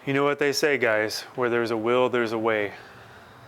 You know what they say, guys, where there's a will, there's a way.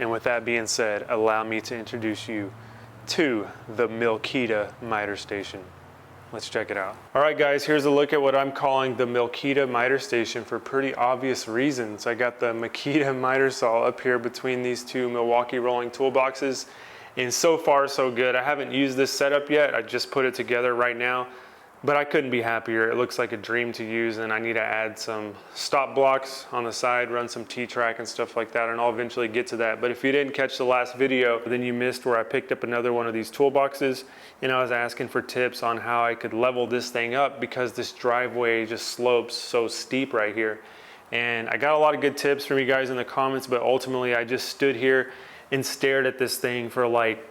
And with that being said, allow me to introduce you to the Milkita miter station. Let's check it out. All right, guys, here's a look at what I'm calling the Milkita miter station for pretty obvious reasons. I got the Makita miter saw up here between these two Milwaukee rolling toolboxes, and so far so good. I haven't used this setup yet. I just put it together right now, but I couldn't be happier. It looks like a dream to use, and I need to add some stop blocks on the side, run some T-track and stuff like that, and I'll eventually get to that. But if you didn't catch the last video, then you missed where I picked up another one of these toolboxes, and I was asking for tips on how I could level this thing up because this driveway just slopes so steep right here. And I got a lot of good tips from you guys in the comments, but ultimately I just stood here and stared at this thing for like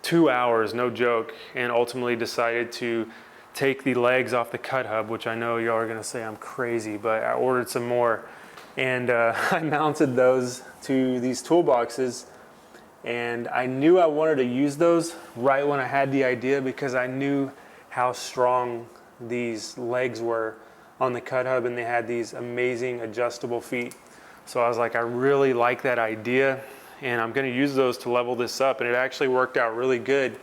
2 hours, no joke, and ultimately decided to take the legs off the cut hub, which I know y'all are gonna say I'm crazy, but I ordered some more, and I mounted those to these toolboxes, and I knew I wanted to use those right when I had the idea because I knew how strong these legs were on the cut hub, and they had these amazing adjustable feet. So I was like, I really like that idea, and I'm gonna use those to level this up, and it actually worked out really good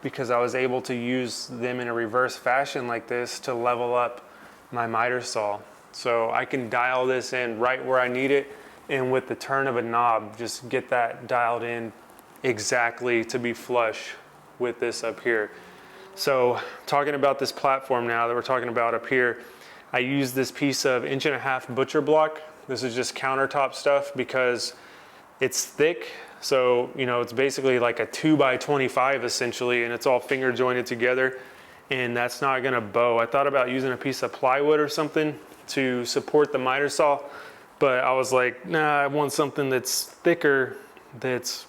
because I was able to use them in a reverse fashion like this to level up my miter saw. So I can dial this in right where I need it, and with the turn of a knob, just get that dialed in exactly to be flush with this up here. So talking about this platform now that we're talking about up here, I use this piece of 1.5 inch butcher block. This is just countertop stuff because it's thick. So, you know, it's basically like a 2x25 essentially, and it's all finger jointed together, and that's not gonna bow. I thought about using a piece of plywood or something to support the miter saw, but I was like, nah, I want something that's thicker, that's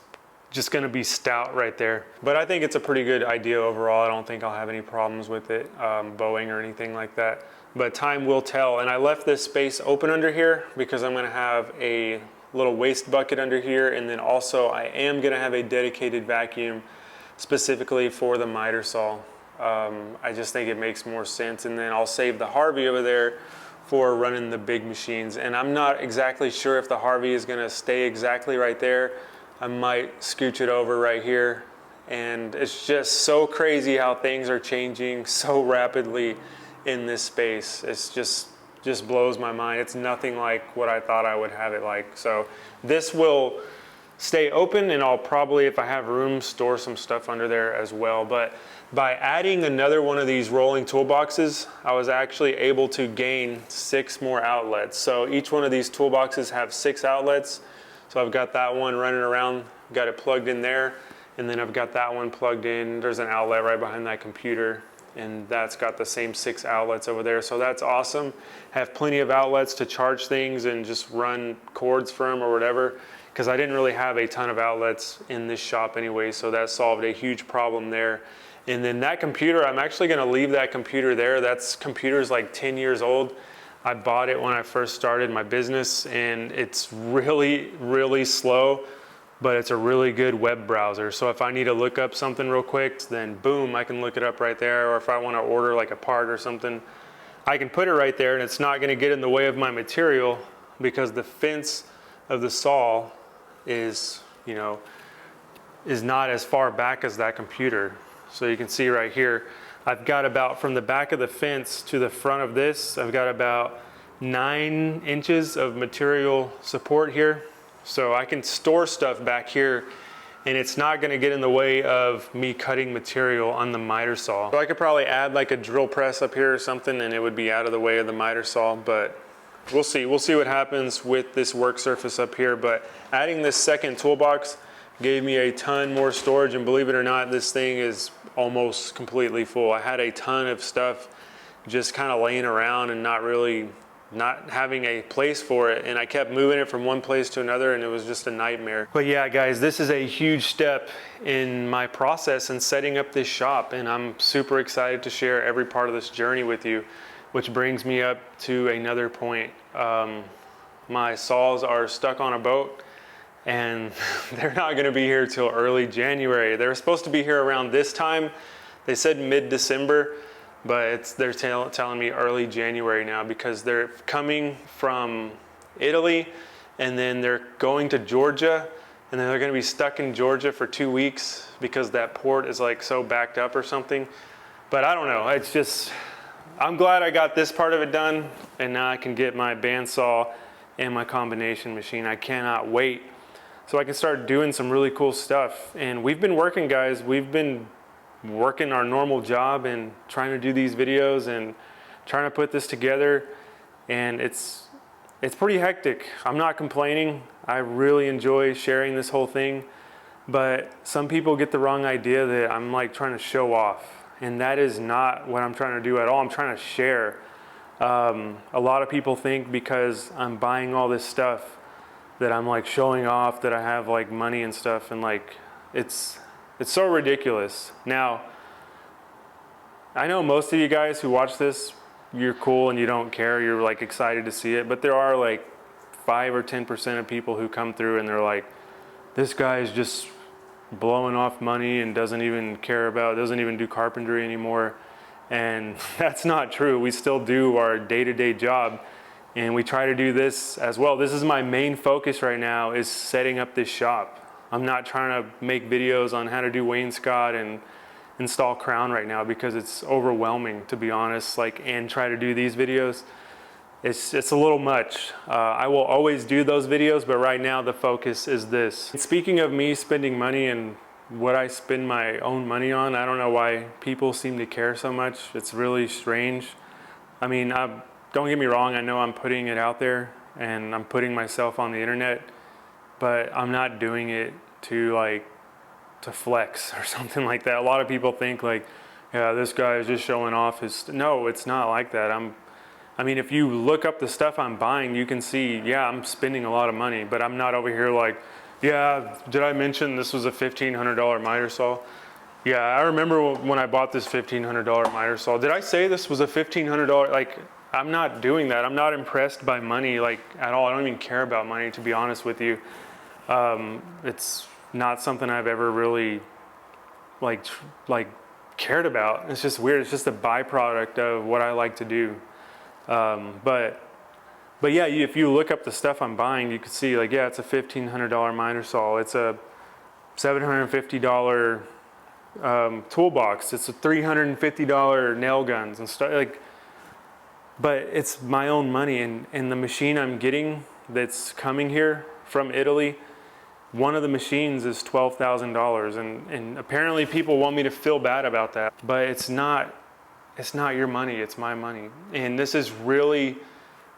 just gonna be stout right there. But I think it's a pretty good idea overall. I don't think I'll have any problems with it bowing or anything like that, but time will tell. And I left this space open under here because I'm gonna have a little waste bucket under here, and then also I am gonna have a dedicated vacuum specifically for the miter saw. I just think it makes more sense, and then I'll save the Harvey over there for running the big machines. And I'm not exactly sure if the Harvey is gonna stay exactly right there. I might scooch it over right here, and it's just so crazy how things are changing so rapidly in this space. It's just blows my mind. It's nothing like what I thought I would have it like. So this will stay open, and I'll probably, if I have room, store some stuff under there as well. But by adding another one of these rolling toolboxes, I was actually able to gain 6 more outlets. So each one of these toolboxes have 6 outlets. So I've got that one running around, got it plugged in there, and then I've got that one plugged in. There's an outlet right behind that computer, and that's got the same 6 outlets over there. So that's awesome. Have plenty of outlets to charge things and just run cords from or whatever, because I didn't really have a ton of outlets in this shop anyway, so that solved a huge problem there. And then that computer, I'm actually gonna leave that computer there. That computer's like 10 years old. I bought it when I first started my business, and it's really, really slow, but it's a really good web browser. So if I need to look up something real quick, then boom, I can look it up right there. Or if I want to order like a part or something, I can put it right there, and it's not going to get in the way of my material because the fence of the saw is, you know, is not as far back as that computer. So you can see right here, I've got about from the back of the fence to the front of this, I've got about 9 inches of material support here. So I can store stuff back here, and it's not gonna get in the way of me cutting material on the miter saw. So I could probably add like a drill press up here or something, and it would be out of the way of the miter saw, but we'll see. We'll see what happens with this work surface up here. But adding this second toolbox gave me a ton more storage, and believe it or not, this thing is almost completely full. I had a ton of stuff just kind of laying around and not having a place for it, and I kept moving it from one place to another, and it was just a nightmare. But yeah, guys, this is a huge step in my process in setting up this shop, and I'm super excited to share every part of this journey with you, which brings me up to another point. My saws are stuck on a boat, and they're not gonna be here till early January. They were supposed to be here around this time. They said mid-December, but they're telling me early January now because they're coming from Italy, and then they're going to Georgia, and then they're going to be stuck in Georgia for 2 weeks because that port is like so backed up or something. But I don't know, it's just, I'm glad I got this part of it done, and now I can get my bandsaw and my combination machine. I cannot wait so I can start doing some really cool stuff. And we've been working, guys, we've been working our normal job and trying to do these videos and trying to put this together, and it's pretty hectic. I'm not complaining. I really enjoy sharing this whole thing, but some people get the wrong idea that I'm like trying to show off, and that is not what I'm trying to do at all. I'm trying to share. A lot of people think because I'm buying all this stuff that I'm like showing off that I have like money and stuff, and like it's so ridiculous. Now, I know most of you guys who watch this, you're cool and you don't care, you're like excited to see it, but there are like 5 or 10% of people who come through and they're like, this guy is just blowing off money and doesn't even do carpentry anymore. And that's not true. We still do our day-to-day job, and we try to do this as well. This is my main focus right now, is setting up this shop. I'm not trying to make videos on how to do wainscot and install crown right now because it's overwhelming, to be honest, like, and try to do these videos. It's a little much. I will always do those videos, but right now the focus is this. And speaking of me spending money and what I spend my own money on, I don't know why people seem to care so much. It's really strange. I mean, don't get me wrong, I know I'm putting it out there and I'm putting myself on the internet, but I'm not doing it to flex or something like that. A lot of people think like, yeah, this guy is just showing off his, no, it's not like that. I mean, if you look up the stuff I'm buying, you can see, yeah, I'm spending a lot of money, but I'm not over here like, yeah, did I mention this was a $1,500 miter saw? Yeah, I remember when I bought this $1,500 miter saw. Did I say this was a $1,500? Like, I'm not doing that. I'm not impressed by money like at all. I don't even care about money, to be honest with you. It's not something I've ever really like cared about. It's just weird. It's just a byproduct of what I like to do. But yeah, if you look up the stuff I'm buying, you can see like, yeah, it's a $1,500 miter saw. It's a $750 toolbox. It's a $350 nail guns and stuff like. But it's my own money, and the machine I'm getting that's coming here from Italy, one of the machines is $12,000, and apparently people want me to feel bad about that, but it's not your money, it's my money. And this is really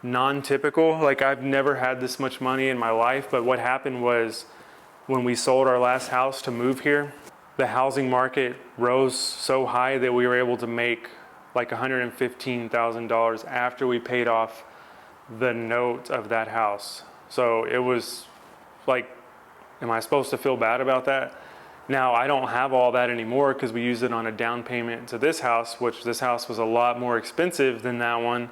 non-typical. Like, I've never had this much money in my life, but what happened was when we sold our last house to move here, the housing market rose so high that we were able to make like $115,000 after we paid off the note of that house. So it was like, am I supposed to feel bad about that? Now, I don't have all that anymore because we used it on a down payment to this house, which this house was a lot more expensive than that one.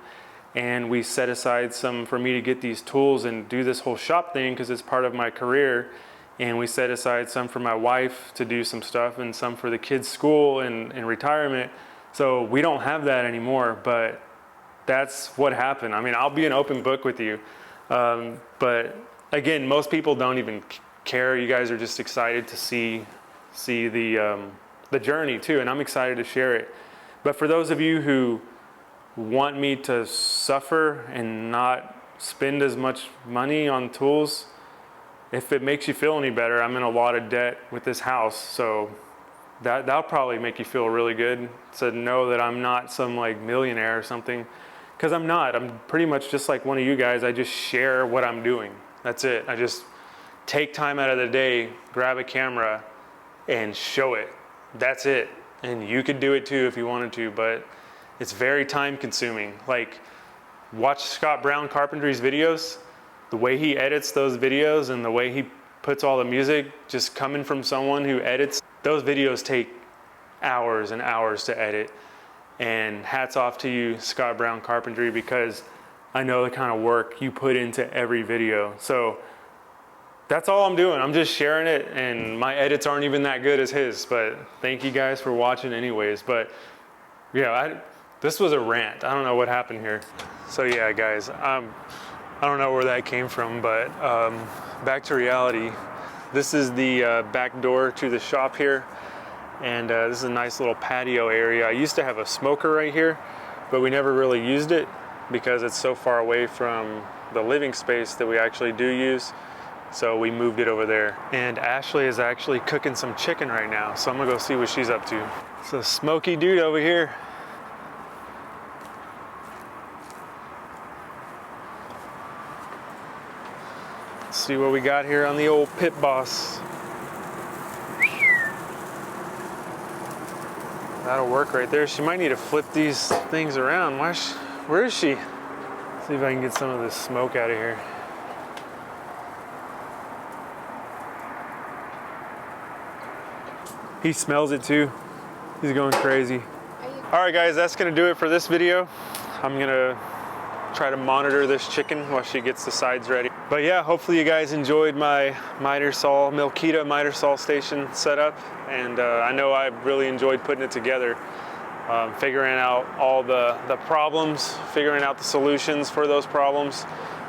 And we set aside some for me to get these tools and do this whole shop thing because it's part of my career. And we set aside some for my wife to do some stuff and some for the kids' school and retirement. So we don't have that anymore, but that's what happened. I mean, I'll be an open book with you. But again, most people don't even care. You guys are just excited to see the journey too, and I'm excited to share it. But for those of you who want me to suffer and not spend as much money on tools, if it makes you feel any better, I'm in a lot of debt with this house, so that'll probably make you feel really good to know that I'm not some like millionaire or something, because I'm not. I'm pretty much just like one of you guys. I just share what I'm doing. That's it. I just take time out of the day, grab a camera, and show it. That's it. And you could do it too if you wanted to, but it's very time consuming. Like, watch Scott Brown Carpentry's videos. The way he edits those videos and the way he puts all the music, just coming from someone who edits, those videos take hours and hours to edit. And hats off to you, Scott Brown Carpentry, because I know the kind of work you put into every video. So that's all I'm doing. I'm just sharing it, and my edits aren't even that good as his, but thank you guys for watching anyways. But yeah, this was a rant. I don't know what happened here. So yeah, guys, I don't know where that came from, but back to reality. This is the back door to the shop here, and this is a nice little patio area. I used to have a smoker right here, but we never really used it because it's so far away from the living space that we actually do use. So we moved it over there. And Ashley is actually cooking some chicken right now, so I'm gonna go see what she's up to. It's a smoky dude over here. Let's see what we got here on the old pit boss. That'll work right there. She might need to flip these things around. Where is she? See if I can get some of this smoke out of here. He smells it too. He's going crazy. All right guys, that's gonna do it for this video. I'm gonna try to monitor this chicken while she gets the sides ready. But yeah, hopefully you guys enjoyed my Milkita miter saw station setup. And I know I really enjoyed putting it together. Figuring out all the problems, figuring out the solutions for those problems,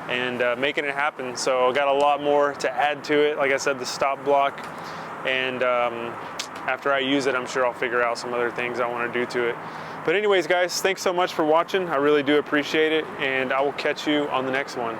and making it happen. So I got a lot more to add to it. Like I said, the stop block, and after I use it, I'm sure I'll figure out some other things I want to do to it. But anyways, guys, thanks so much for watching. I really do appreciate it, and I will catch you on the next one.